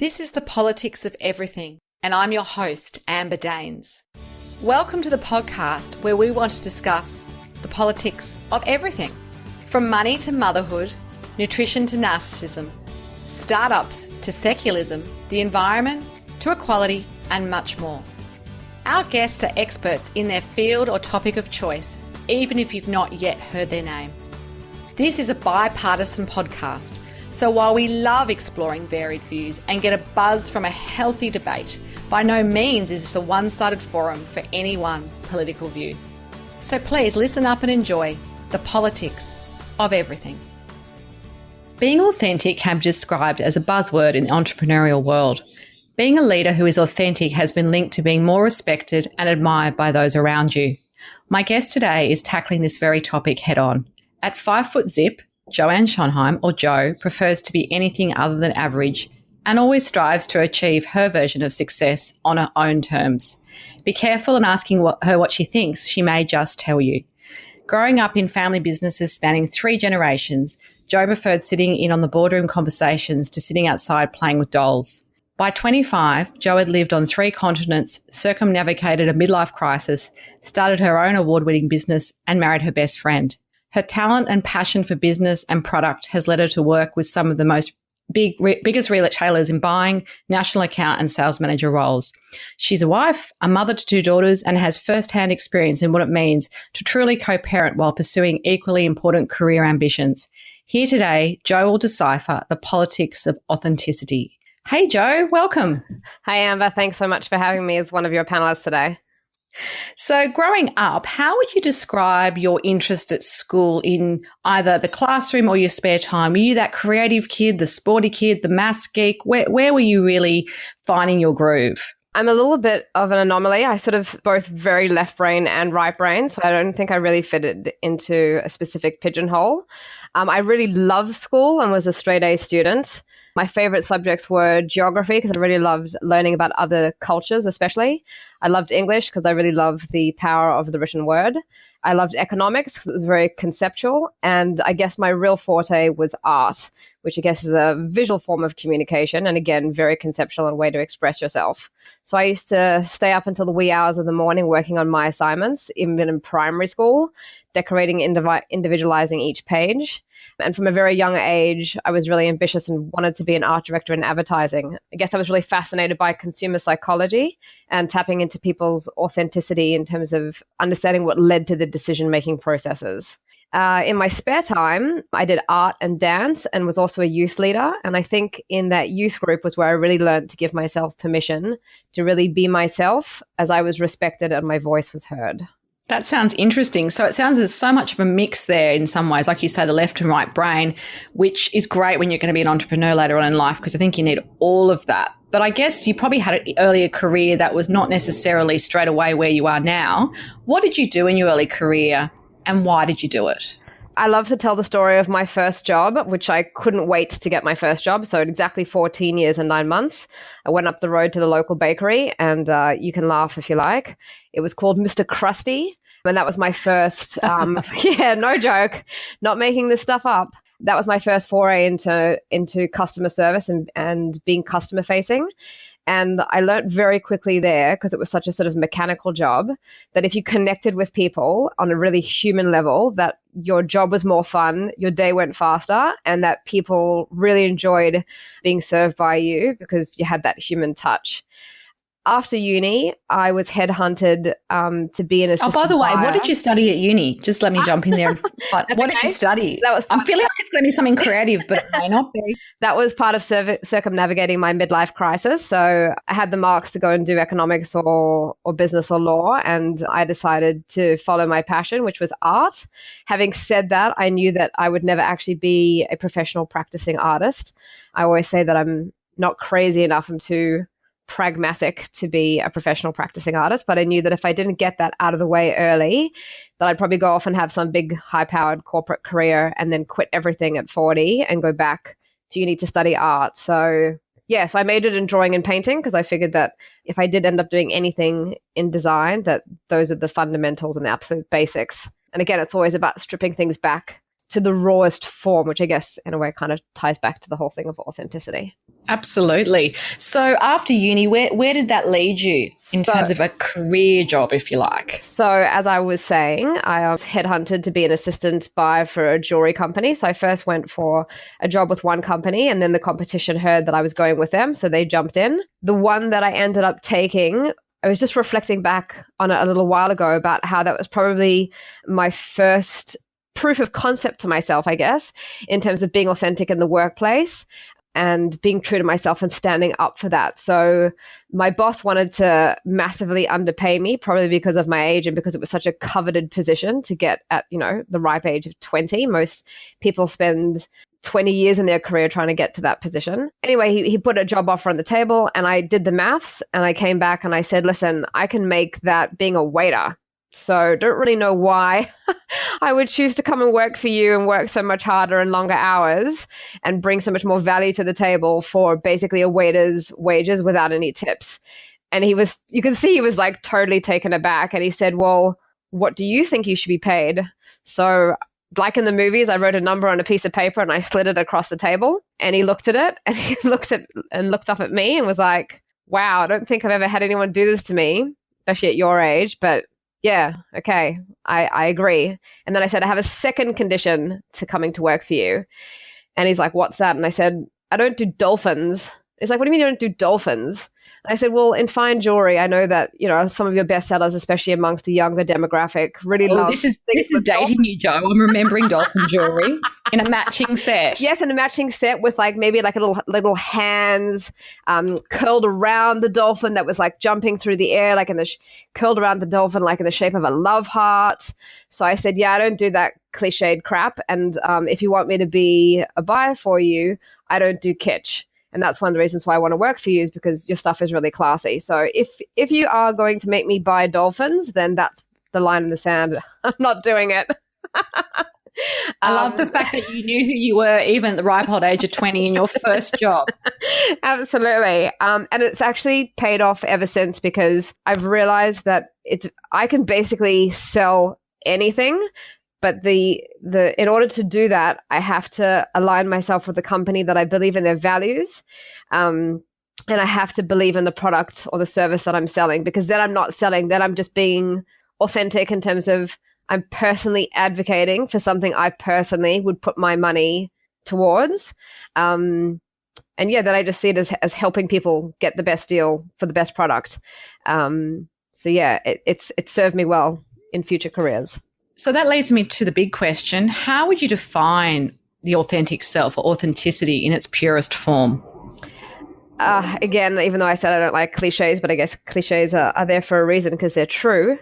This is the politics of everything, and I'm your host, Amber Daines. Welcome to the podcast where we want to discuss the politics of everything, from money to motherhood, nutrition to narcissism, startups to secularism, the environment to equality, and much more. Our guests are experts in their field or topic of choice, even if you've not yet heard their name. This is a bipartisan podcast, so while we love exploring varied views and get a buzz from a healthy debate, by no means is this a one-sided forum for any one political view. So please listen up and enjoy the politics of everything. Being authentic can be described as a buzzword in the entrepreneurial world. Being a leader who is authentic has been linked to being more respected and admired by those around you. My guest today is tackling this very topic head on. At 5 foot zip, Joanne Schonheim, or Jo, prefers to be anything other than average and always strives to achieve her version of success on her own terms. Be careful in asking her what she thinks. She may just tell you. Growing up in family businesses spanning 3 generations, Jo preferred sitting in on the boardroom conversations to sitting outside playing with dolls. By 25, Jo had lived on 3 continents, circumnavigated a midlife crisis, started her own award-winning business, and married her best friend. Her talent and passion for business and product has led her to work with some of the biggest retailers in buying, national account and sales manager roles. She's a wife, a mother to 2 daughters, and has first-hand experience in what it means to truly co-parent while pursuing equally important career ambitions. Here today, Jo will decipher the politics of authenticity. Hey, Jo, welcome. Hi, Amber. Thanks so much for having me as one of your panelists today. So growing up, how would you describe your interest at school in either the classroom or your spare time? Were you that creative kid, the sporty kid, the maths geek? Where were you really finding your groove? I'm a little bit of an anomaly. I sort of both very left brain and right brain, so I don't think I really fitted into a specific pigeonhole. I really loved school and was a straight A student. My favorite subjects were geography because I really loved learning about other cultures, especially. I loved English because I really loved the power of the written word. I loved economics because it was very conceptual. And I guess my real forte was art, which I guess is a visual form of communication. And again, very conceptual and way to express yourself. So I used to stay up until the wee hours of the morning working on my assignments, even in primary school, decorating, individualizing each page. And from a very young age, I was really ambitious and wanted to be an art director in advertising. I guess I was really fascinated by consumer psychology and tapping into people's authenticity in terms of understanding what led to the decision-making processes. In my spare time, I did art and dance and was also a youth leader. And I think in that youth group was where I really learned to give myself permission to really be myself as I was respected and my voice was heard. That sounds interesting. So it sounds there's so much of a mix there in some ways, like you say, the left and right brain, which is great when you're going to be an entrepreneur later on in life because I think you need all of that. But I guess you probably had an earlier career that was not necessarily straight away where you are now. What did you do in your early career and why did you do it? I love to tell the story of my first job, which I couldn't wait to get my first job. So at exactly 14 years and 9 months, I went up the road to the local bakery and you can laugh if you like. It was called Mr. Krusty. And that was my first, yeah, no joke, not making this stuff up. That was my first foray into customer service and being customer facing. And I learned very quickly there, because it was such a sort of mechanical job, that if you connected with people on a really human level, that your job was more fun, your day went faster, and that people really enjoyed being served by you because you had that human touch. After uni, I was headhunted to be an assistant. Oh, by the way, buyer. What did you study at uni? Just let me jump in there. What did you study? I'm feeling like it's going to be something creative, but it may not be. That was part of circumnavigating my midlife crisis. So I had the marks to go and do economics or business or law, and I decided to follow my passion, which was art. Having said that, I knew that I would never actually be a professional practicing artist. I always say that I'm not crazy enough. I'm too pragmatic to be a professional practicing artist, but I knew that if I didn't get that out of the way early, that I'd probably go off and have some big high-powered corporate career and then quit everything at 40 and go back to uni to study art. So yeah, so I majored in drawing and painting because I figured that if I did end up doing anything in design, that those are the fundamentals and the absolute basics. And again, it's always about stripping things back to the rawest form, which I guess in a way kind of ties back to the whole thing of authenticity. Absolutely. So after uni, where did that lead you in terms of a career job, if you like? So as I was saying, I was headhunted to be an assistant buyer for a jewelry company. So I first went for a job with one company, and then the competition heard that I was going with them, so they jumped in. The one that I ended up taking, I was just reflecting back on it a little while ago about how that was probably my first proof of concept to myself, I guess, in terms of being authentic in the workplace and being true to myself and standing up for that. So my boss wanted to massively underpay me, probably because of my age and because it was such a coveted position to get at, the ripe age of 20. Most people spend 20 years in their career trying to get to that position. Anyway, he put a job offer on the table, and I did the maths, and I came back and I said, listen, I can make that being a waiter. So don't really know why I would choose to come and work for you and work so much harder and longer hours and bring so much more value to the table for basically a waiter's wages without any tips. And you can see he was like totally taken aback. And he said, well, what do you think you should be paid? So like in the movies, I wrote a number on a piece of paper and I slid it across the table, and he looked at it and he looked up at me and was like, wow, I don't think I've ever had anyone do this to me, especially at your age, but yeah, okay, I agree. And then I said, I have a second condition to coming to work for you. And he's like, what's that? And I said, I don't do dolphins. He's like, what do you mean you don't do dolphins? And I said, well, in fine jewelry, I know that, some of your bestsellers, especially amongst the younger demographic, really love. This is dating you, Joe. I'm remembering dolphin jewelry in a matching set. Yes, in a matching set with maybe a little hands curled around the dolphin that was jumping through the air, curled around the dolphin in the shape of a love heart. So I said, yeah, I don't do that cliched crap. And if you want me to be a buyer for you, I don't do kitsch. And that's one of the reasons why I want to work for you, is because your stuff is really classy. So if you are going to make me buy dolphins, then that's the line in the sand. I'm not doing it. I love the fact that you knew who you were even at the ripe old age of 20 in your first job. Absolutely. And it's actually paid off ever since, because I've realized that I can basically sell anything. But in order to do that, I have to align myself with the company that I believe in their values. And I have to believe in the product or the service that I'm selling, because then I'm not selling, then I'm just being authentic in terms of I'm personally advocating for something I personally would put my money towards. And yeah, then I just see it as helping people get the best deal for the best product. So yeah, it's served me well in future careers. So that leads me to the big question. How would you define the authentic self or authenticity in its purest form? Again, even though I said I don't like cliches, but I guess cliches are there for a reason, because they're true.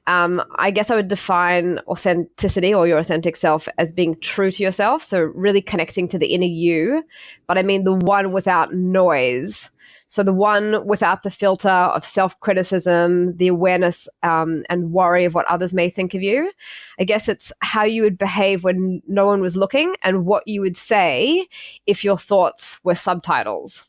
I guess I would define authenticity or your authentic self as being true to yourself. So really connecting to the inner you, but I mean the one without noise. So the one without the filter of self-criticism, the awareness and worry of what others may think of you. I guess it's how you would behave when no one was looking, and what you would say if your thoughts were subtitles.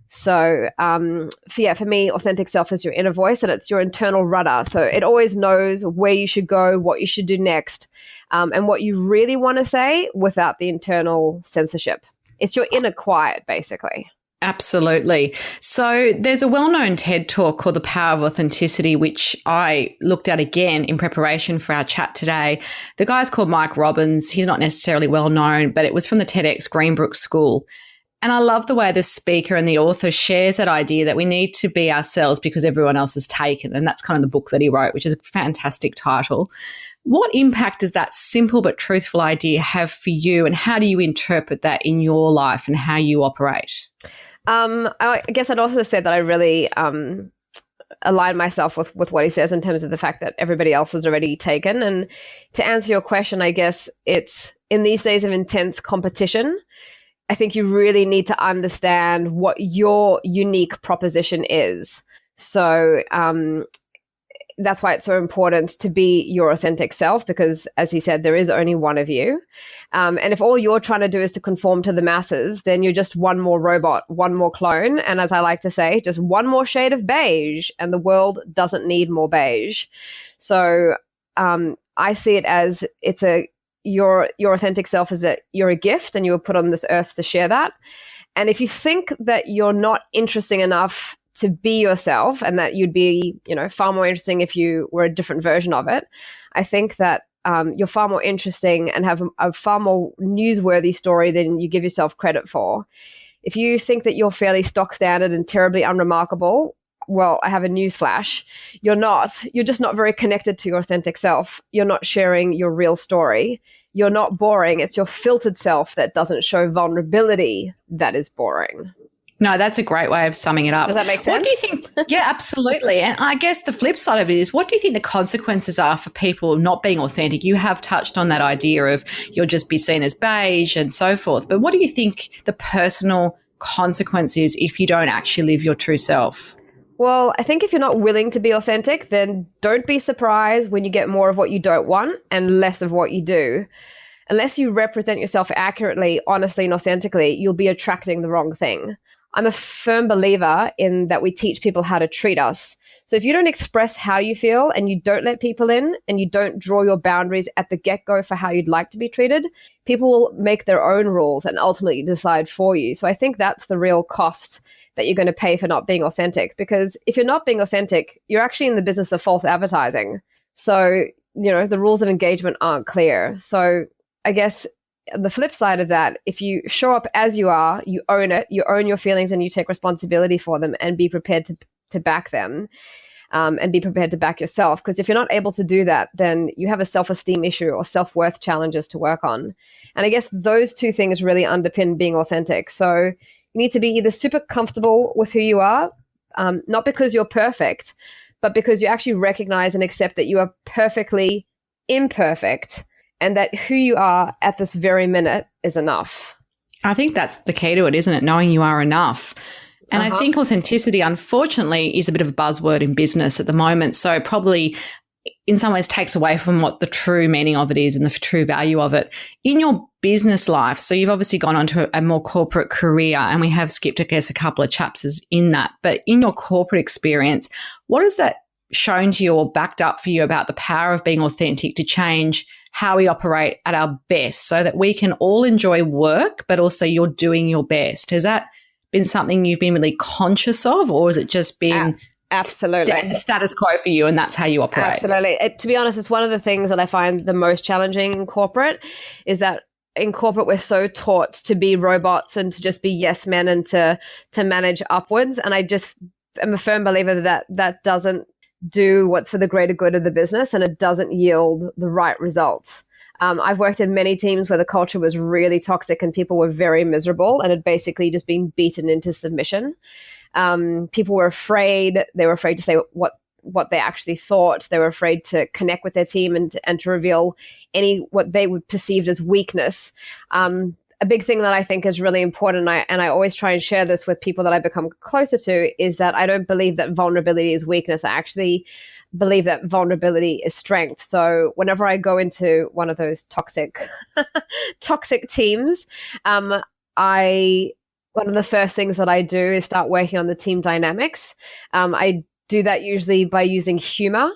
So for me, authentic self is your inner voice, and it's your internal rudder. So it always knows where you should go, what you should do next, and what you really want to say without the internal censorship. It's your inner quiet, basically. Absolutely. So there's a well-known TED talk called The Power of Authenticity, which I looked at again in preparation for our chat today. The guy's called Mike Robbins. He's not necessarily well known, but it was from the TEDx Greenbrook School. And I love the way the speaker and the author shares that idea that we need to be ourselves because everyone else is taken. And that's kind of the book that he wrote, which is a fantastic title. What impact does that simple but truthful idea have for you, and how do you interpret that in your life and how you operate? I guess I'd also say that I really align myself with what he says in terms of the fact that everybody else is already taken. And to answer your question, I guess it's in these days of intense competition, I think you really need to understand what your unique proposition is. So that's why it's so important to be your authentic self, because as he said, there is only one of you. And if all you're trying to do is to conform to the masses, then you're just one more robot, one more clone. And as I like to say, just one more shade of beige, and the world doesn't need more beige. So I see it as it's a your authentic self is that you're a gift and you were put on this earth to share that. And if you think that you're not interesting enough to be yourself and that you'd be, far more interesting if you were a different version of it, I think that you're far more interesting and have a far more newsworthy story than you give yourself credit for. If you think that you're fairly stock standard and terribly unremarkable, well, I have a news flash. You're not. You're just not very connected to your authentic self. You're not sharing your real story. You're not boring. It's your filtered self that doesn't show vulnerability that is boring. No, that's a great way of summing it up. Does that make sense? What do you think? Yeah, absolutely. And I guess the flip side of it is, what do you think the consequences are for people not being authentic? You have touched on that idea of you'll just be seen as beige and so forth. But what do you think the personal consequence is if you don't actually live your true self? Well, I think if you're not willing to be authentic, then don't be surprised when you get more of what you don't want and less of what you do. Unless you represent yourself accurately, honestly, and authentically, you'll be attracting the wrong thing. I'm a firm believer in that we teach people how to treat us. So if you don't express how you feel and you don't let people in and you don't draw your boundaries at the get-go for how you'd like to be treated, people will make their own rules and ultimately decide for you. So I think that's the real cost that you're going to pay for not being authentic. Because if you're not being authentic, you're actually in the business of false advertising. So, the rules of engagement aren't clear. So I guess the flip side of that, if you show up as you are, you own it, you own your feelings and you take responsibility for them and be prepared to back them and be prepared to back yourself. Because if you're not able to do that, then you have a self-esteem issue or self-worth challenges to work on. And I guess those two things really underpin being authentic. So you need to be either super comfortable with who you are, not because you're perfect, but because you actually recognize and accept that you are perfectly imperfect and that who you are at this very minute is enough. I think that's the key to it, isn't it? Knowing you are enough. And I think authenticity, unfortunately, is a bit of a buzzword in business at the moment. So it probably in some ways takes away from what the true meaning of it is and the true value of it. In your business life, so you've obviously gone on to a more corporate career, and we have skipped, I guess, a couple of chapters in that. But in your corporate experience, what has that shown to you or backed up for you about the power of being authentic to change how we operate at our best so that we can all enjoy work, but also you're doing your best? Has that been something you've been really conscious of, or has it just been absolutely status quo for you and that's how you operate? Absolutely. To be honest, it's one of the things that I find the most challenging in corporate is that in corporate, we're so taught to be robots and to just be yes men and to manage upwards. And I just am a firm believer that doesn't do what's for the greater good of the business and it doesn't yield the right results. I've worked in many teams where the culture was really toxic and people were very miserable and had basically just been beaten into submission. People were afraid. They were afraid to say what they actually thought. They were afraid to connect with their team and to reveal what they would perceived as weakness. A big thing that I think is really important, and I always try and share this with people that I become closer to, is that I don't believe that vulnerability is weakness. I actually believe that vulnerability is strength. So whenever I go into one of those toxic teams, one of the first things that I do is start working on the team dynamics. I do that usually by using humor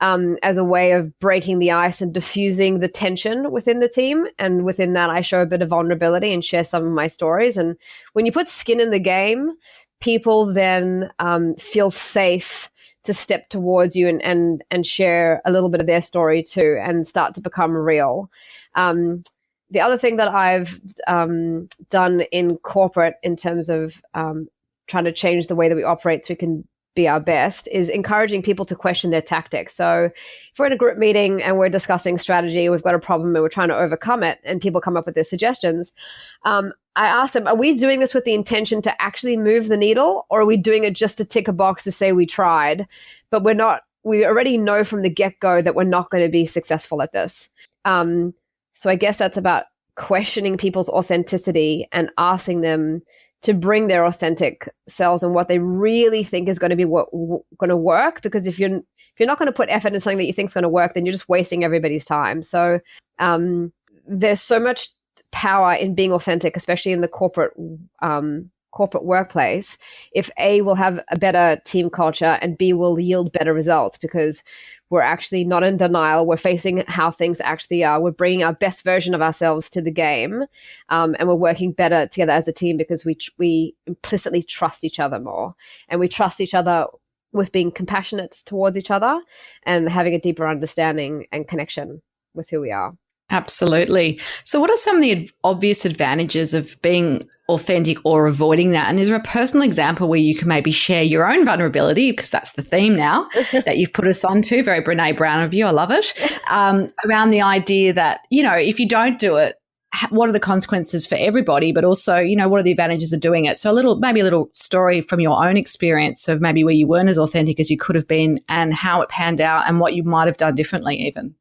as a way of breaking the ice and diffusing the tension within the team. And within that, I show a bit of vulnerability and share some of my stories. And when you put skin in the game, people then feel safe to step towards you and share a little bit of their story too and start to become real. The other thing that I've done in corporate in terms of trying to change the way that we operate so we can be our best is encouraging people to question their tactics. So if we're in a group meeting and we're discussing strategy, we've got a problem and we're trying to overcome it and people come up with their suggestions, I ask them, are we doing this with the intention to actually move the needle, or are we doing it just to tick a box to say we tried, but we already know from the get-go that we're not going to be successful at this. So I guess that's about questioning people's authenticity and asking them to bring their authentic selves and what they really think is going to be going to work. Because if you're not going to put effort in something that you think is going to work, then you're just wasting everybody's time. So there's so much power in being authentic, especially in the corporate workplace, if A, will have a better team culture and B, will yield better results. Because we're actually not in denial. We're facing how things actually are. We're bringing our best version of ourselves to the game, and we're working better together as a team because we implicitly trust each other more, and we trust each other with being compassionate towards each other and having a deeper understanding and connection with who we are. Absolutely. So what are some of the obvious advantages of being authentic or avoiding that? And is there a personal example where you can maybe share your own vulnerability, because that's the theme now that you've put us onto, very Brene Brown of you, I love it, around the idea that, you know, if you don't do it, what are the consequences for everybody, but also, you know, what are the advantages of doing it? So maybe a little story from your own experience of maybe where you weren't as authentic as you could have been and how it panned out and what you might have done differently even.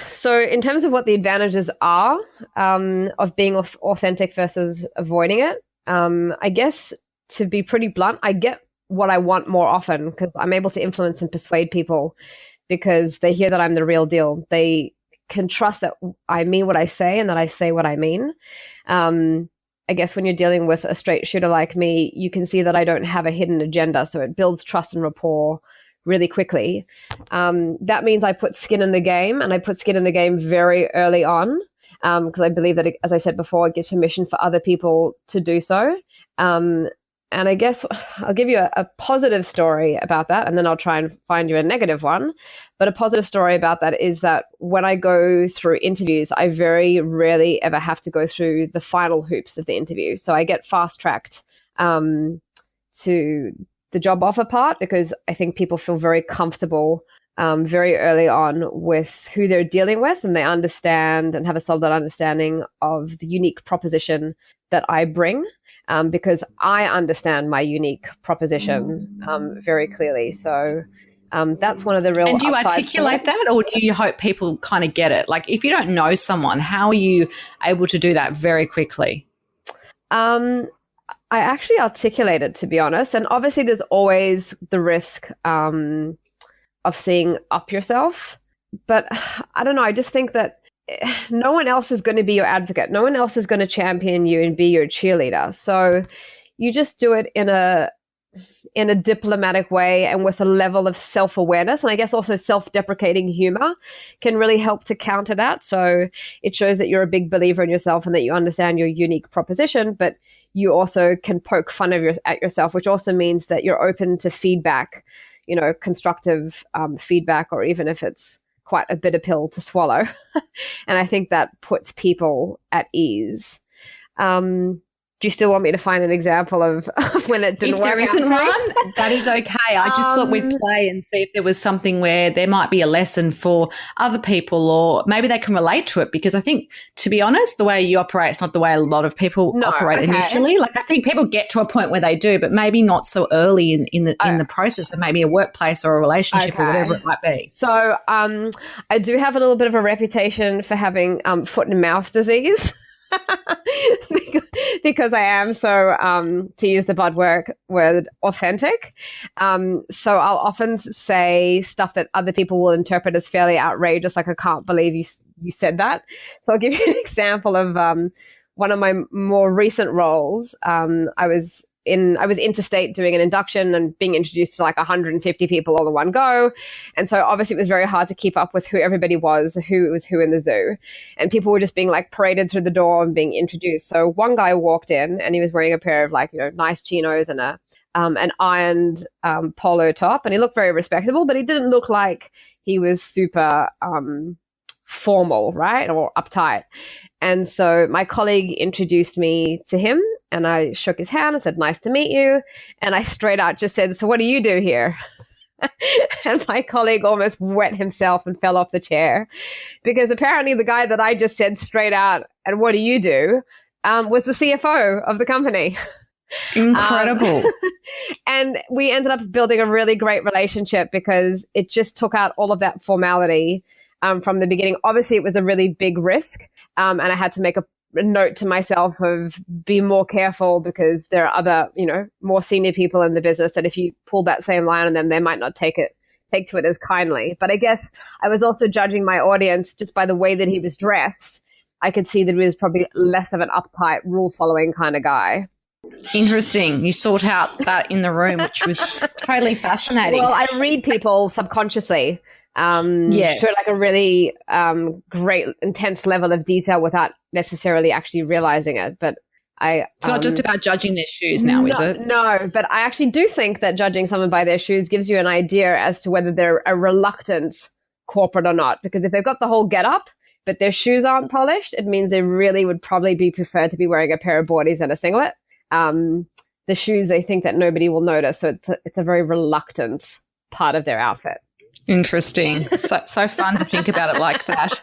So in terms of what the advantages are of being authentic versus avoiding it, I guess to be pretty blunt, I get what I want more often because I'm able to influence and persuade people because they hear that I'm the real deal. They can trust that I mean what I say and that I say what I mean. I guess when you're dealing with a straight shooter like me, you can see that I don't have a hidden agenda. So it builds trust and rapport really quickly. That means I put skin in the game, and I put skin in the game very early on because I believe that, as I said before, it gives permission for other people to do so. And I guess I'll give you a positive story about that, and then I'll try and find you a negative one. But a positive story about that is that when I go through interviews, I very rarely ever have to go through the final hoops of the interview. So I get fast-tracked to the job offer part because I think people feel very comfortable very early on with who they're dealing with, and they understand and have a solid understanding of the unique proposition that I bring. Because I understand my unique proposition very clearly. So that's one of the real upsides. And do you upsides articulate that, or do you hope people kind of get it? Like if you don't know someone, how are you able to do that very quickly? I actually articulate it, to be honest. And obviously there's always the risk of seeing up yourself. But I don't know, I just think that no one else is going to be your advocate. No one else is going to champion you and be your cheerleader. So you just do it in a diplomatic way and with a level of self-awareness. And I guess also self-deprecating humor can really help to counter that. So it shows that you're a big believer in yourself and that you understand your unique proposition, but you also can poke fun at yourself, which also means that you're open to feedback, you know, constructive feedback, or even if it's quite a bitter pill to swallow. And I think that puts people at ease. Do you still want me to find an example of when it didn't work? If there isn't one, that is okay. I just thought we'd play and see if there was something where there might be a lesson for other people, or maybe they can relate to it. Because I think, to be honest, the way you operate is not the way a lot of people operate initially. Like I think people get to a point where they do, but maybe not so early in the process of maybe a workplace or a relationship or whatever it might be. So I do have a little bit of a reputation for having foot and mouth disease. Because I am so, to use the word authentic. So I'll often say stuff that other people will interpret as fairly outrageous, like I can't believe you said that. So I'll give you an example of one of my more recent roles. I was interstate doing an induction and being introduced to like 150 people all in one go. And so obviously it was very hard to keep up with who everybody was, who was who in the zoo. And people were just being like paraded through the door and being introduced. So one guy walked in and he was wearing a pair of like, you know, nice chinos and an ironed polo top. And he looked very respectable, but he didn't look like he was super formal, right? Or uptight. And so my colleague introduced me to him, and I shook his hand and said, "Nice to meet you." And I straight out just said, "So what do you do here?" And my colleague almost wet himself and fell off the chair, because apparently the guy that I just said straight out, "And what do you do?" was the CFO of the company. Incredible. And we ended up building a really great relationship because it just took out all of that formality from the beginning. Obviously, it was a really big risk, and I had to make a note to myself of be more careful because there are other, you know, more senior people in the business that if you pull that same line on them, they might not take to it as kindly. But I guess I was also judging my audience just by the way that he was dressed. I could see that he was probably less of an uptight, rule-following kind of guy. Interesting. You sort out that in the room, which was totally fascinating. Well, I read people subconsciously Yes. to like a really great, intense level of detail without necessarily actually realizing it. But It's not just about judging their shoes now, is it? No, but I actually do think that judging someone by their shoes gives you an idea as to whether they're a reluctant corporate or not. Because if they've got the whole get up, but their shoes aren't polished, it means they really would probably be preferred to be wearing a pair of boardies and a singlet. The shoes, they think that nobody will notice. So it's a very reluctant part of their outfit. Interesting. So fun to think about it like that.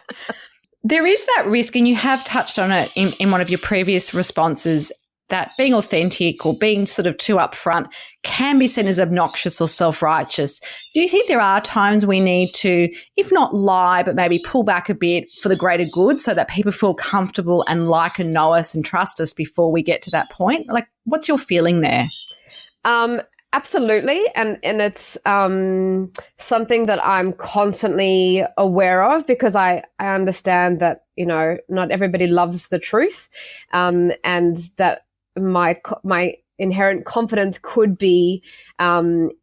There is that risk, and you have touched on it in one of your previous responses, that being authentic or being sort of too upfront can be seen as obnoxious or self-righteous. Do you think there are times we need to, if not lie, but maybe pull back a bit for the greater good so that people feel comfortable and like and know us and trust us before we get to that point? Like, what's your feeling there? Absolutely. And it's something that I'm constantly aware of, because I understand that, not everybody loves the truth, and that my inherent confidence could be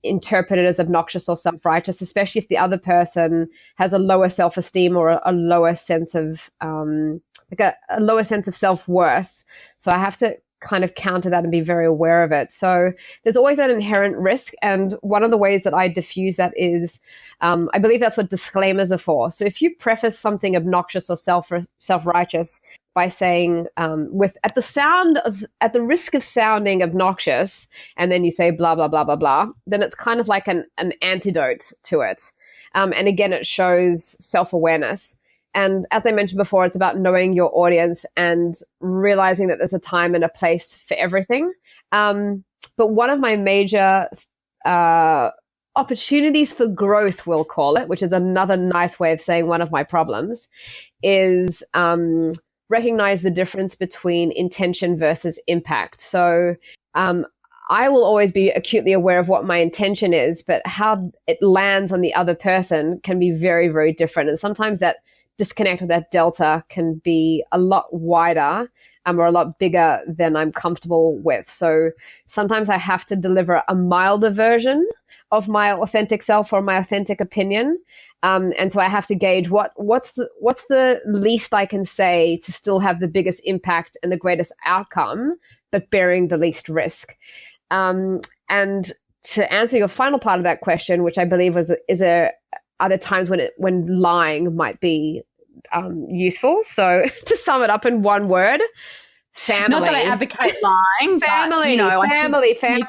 interpreted as obnoxious or self-righteous, especially if the other person has a lower self-esteem or a lower sense of a lower sense of self-worth. So I have to kind of counter that and be very aware of it. So there's always that inherent risk. And one of the ways that I diffuse that is, I believe that's what disclaimers are for. So if you preface something obnoxious or self-righteous by saying, at the risk of sounding obnoxious, and then you say blah, blah, blah, blah, blah, then it's kind of like an antidote to it. And again, it shows self-awareness. And as I mentioned before, it's about knowing your audience and realizing that there's a time and a place for everything. But one of my major opportunities for growth, we'll call it, which is another nice way of saying one of my problems, is recognize the difference between intention versus impact. So I will always be acutely aware of what my intention is, but how it lands on the other person can be very, very different. And sometimes that disconnect or that delta can be a lot wider or a lot bigger than I'm comfortable with. So sometimes I have to deliver a milder version of my authentic self or my authentic opinion. And so I have to gauge what's the least I can say to still have the biggest impact and the greatest outcome, but bearing the least risk. And to answer your final part of that question, which I believe are there times when lying might be useful? So to sum it up in one word, family. Not that I advocate lying, family, but, family. Offend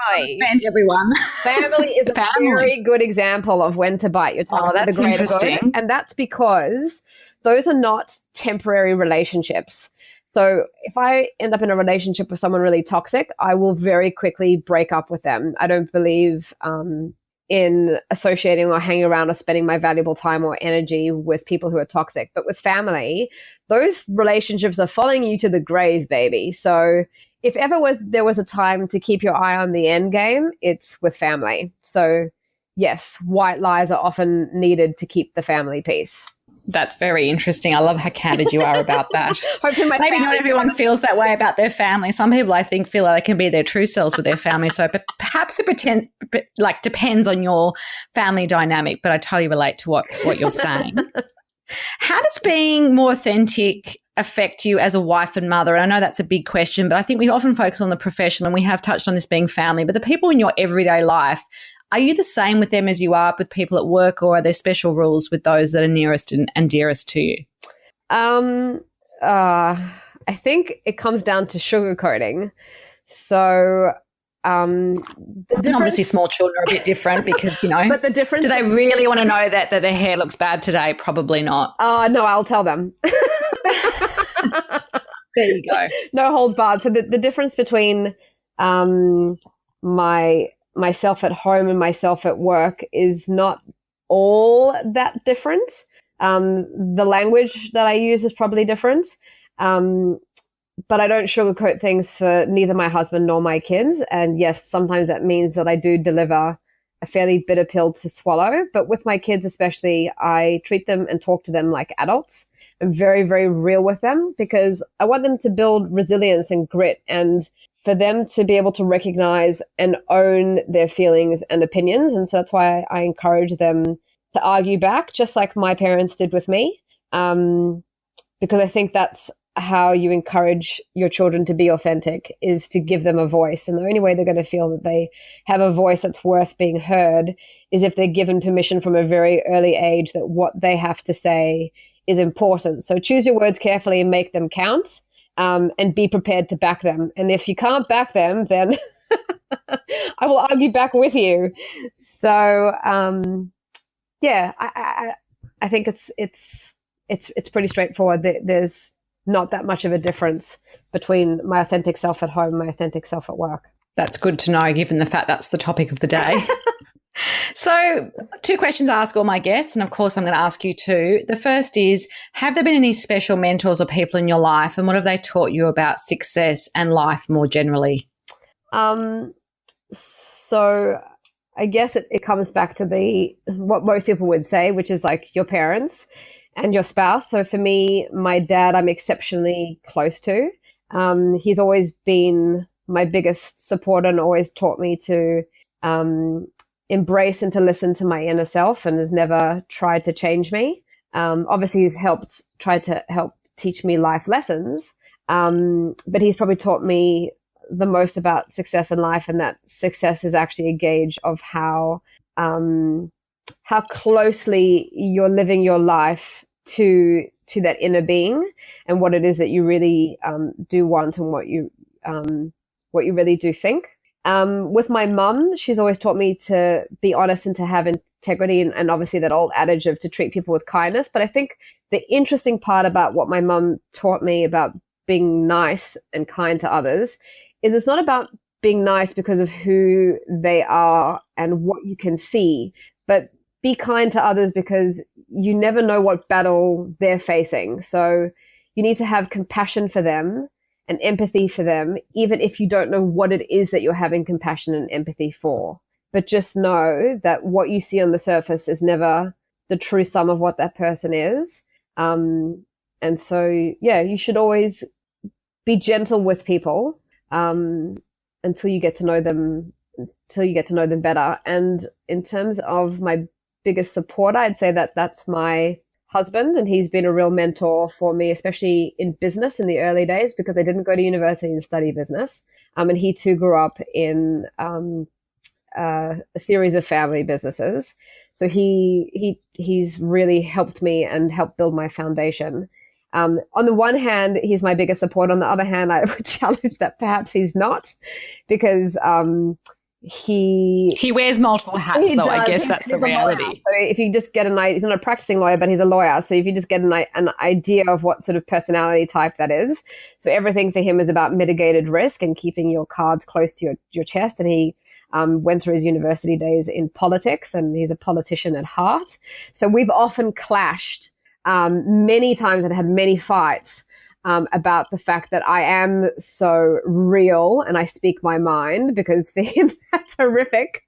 everyone. Family is a very good example of when to bite your tongue. Oh, that's interesting. Good. And that's because those are not temporary relationships. So if I end up in a relationship with someone really toxic, I will very quickly break up with them. I don't believe in associating or hanging around or spending my valuable time or energy with people who are toxic. But with family, those relationships are following you to the grave, baby. So if ever there was a time to keep your eye on the end game, it's with family. So yes, white lies are often needed to keep the family peace. That's very interesting. I love how candid you are about that. Maybe not everyone feels that way about their family. Some people, I think, feel like they can be their true selves with their family. So perhaps it depends on your family dynamic, but I totally relate to what you're saying. How does being more authentic affect you as a wife and mother? And I know that's a big question, but I think we often focus on the professional, and we have touched on this being family, but the people in your everyday life, are you the same with them as you are with people at work, or are there special rules with those that are nearest and dearest to you? I think it comes down to sugarcoating. So obviously small children are a bit different because, but the difference, do they really want to know that their hair looks bad today? Probably not. No, I'll tell them. There you go. No holds barred. So the difference between myself at home and myself at work is not all that different. The language that I use is probably different. But I don't sugarcoat things for neither my husband nor my kids. And yes, sometimes that means that I do deliver a fairly bitter pill to swallow. But with my kids especially, I treat them and talk to them like adults. I'm very, very real with them because I want them to build resilience and grit and for them to be able to recognize and own their feelings and opinions. And so that's why I encourage them to argue back, just like my parents did with me, because I think that's how you encourage your children to be authentic, is to give them a voice. And the only way they're going to feel that they have a voice that's worth being heard is if they're given permission from a very early age that what they have to say is important. So choose your words carefully and make them count, and be prepared to back them. And if you can't back them, then I will argue back with you. So I think it's pretty straightforward. There's not that much of a difference between my authentic self at home and my authentic self at work. That's good to know, given the fact that's the topic of the day. So 2 questions I ask all my guests, and of course I'm going to ask you too. The first is, have there been any special mentors or people in your life, and what have they taught you about success and life more generally? So I guess it comes back to what most people would say, which is like your parents and your spouse. So for me, my dad, I'm exceptionally close to. He's always been my biggest supporter and always taught me to embrace and to listen to my inner self, and has never tried to change me. Obviously, he's tried to help teach me life lessons, but he's probably taught me the most about success in life, and that success is actually a gauge of how closely you're living your life to that inner being, and what it is that you really do want, and what you really do think. With my mum, she's always taught me to be honest and to have integrity, and obviously that old adage of to treat people with kindness. But I think the interesting part about what my mum taught me about being nice and kind to others is it's not about being nice because of who they are and what you can see, but be kind to others because you never know what battle they're facing. So you need to have compassion for them and empathy for them, even if you don't know what it is that you're having compassion and empathy for. But just know that what you see on the surface is never the true sum of what that person is. And so, you should always be gentle with people until you get to know them better. And in terms of my biggest supporter, I'd say that that's my husband, and he's been a real mentor for me, especially in business in the early days, because I didn't go to university and study business. And he too grew up in a series of family businesses. So he's really helped me and helped build my foundation. On the one hand, he's my biggest support. On the other hand, I would challenge that perhaps he's not, because he wears multiple hats, though. I guess that's the reality. So if you just get he's not a practicing lawyer, but he's a lawyer. So if you just get an idea of what sort of personality type that is. So everything for him is about mitigated risk and keeping your cards close to your chest. And he went through his university days in politics, and he's a politician at heart. So we've often clashed many times and had many fights about the fact that I am so real and I speak my mind, because for him that's horrific.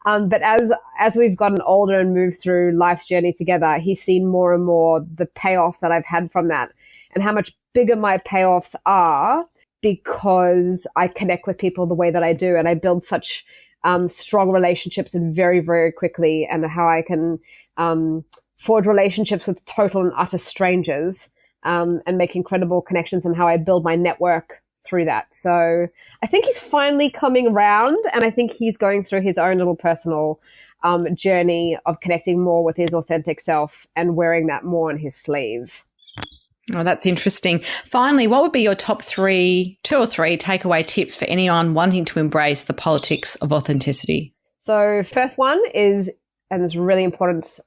But as we've gotten older and moved through life's journey together, he's seen more and more the payoff that I've had from that, and how much bigger my payoffs are because I connect with people the way that I do, and I build such strong relationships and very, very quickly, and how I can forge relationships with total and utter strangers, and make incredible connections, and how I build my network through that. So I think he's finally coming around, and I think he's going through his own little personal journey of connecting more with his authentic self and wearing that more on his sleeve. Oh, that's interesting. Finally, what would be your top 2 or 3 takeaway tips for anyone wanting to embrace the politics of authenticity? So first one is, and it's really important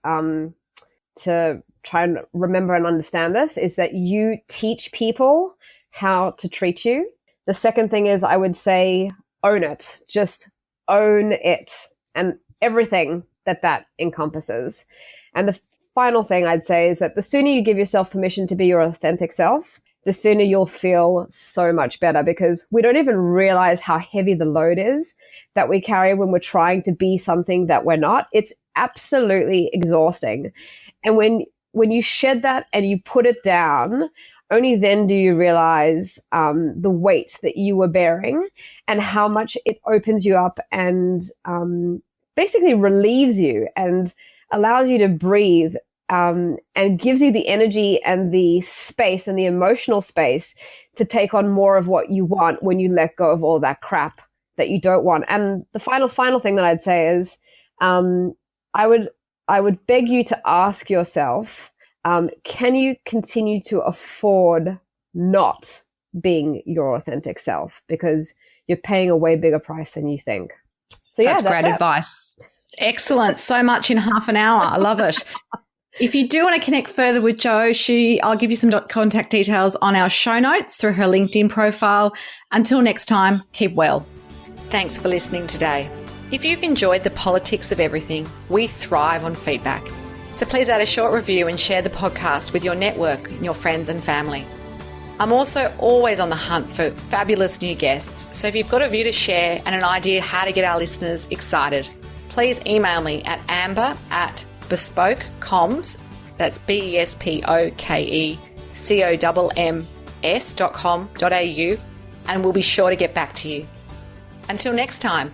to try and remember and understand this, is that you teach people how to treat you. The second thing is, I would say, own it. Just own it and everything that encompasses. And the final thing I'd say is that the sooner you give yourself permission to be your authentic self, the sooner you'll feel so much better, because we don't even realize how heavy the load is that we carry when we're trying to be something that we're not. It's absolutely exhausting. And when you shed that and you put it down, only then do you realize the weight that you were bearing and how much it opens you up and basically relieves you and allows you to breathe, and gives you the energy and the space and the emotional space to take on more of what you want when you let go of all that crap that you don't want. And the final thing that I'd say is, I would beg you to ask yourself, can you continue to afford not being your authentic self? Because you're paying a way bigger price than you think. So yeah, that's great advice. Excellent. So much in half an hour. I love it. If you do want to connect further with Jo, I'll give you some contact details on our show notes through her LinkedIn profile. Until next time, keep well. Thanks for listening today. If you've enjoyed the politics of everything, we thrive on feedback. So please add a short review and share the podcast with your network and your friends and family. I'm also always on the hunt for fabulous new guests. So if you've got a view to share and an idea how to get our listeners excited, please email me at amber@bespokecomms, that's BESPOKECOMMS.com.au, and we'll be sure to get back to you. Until next time.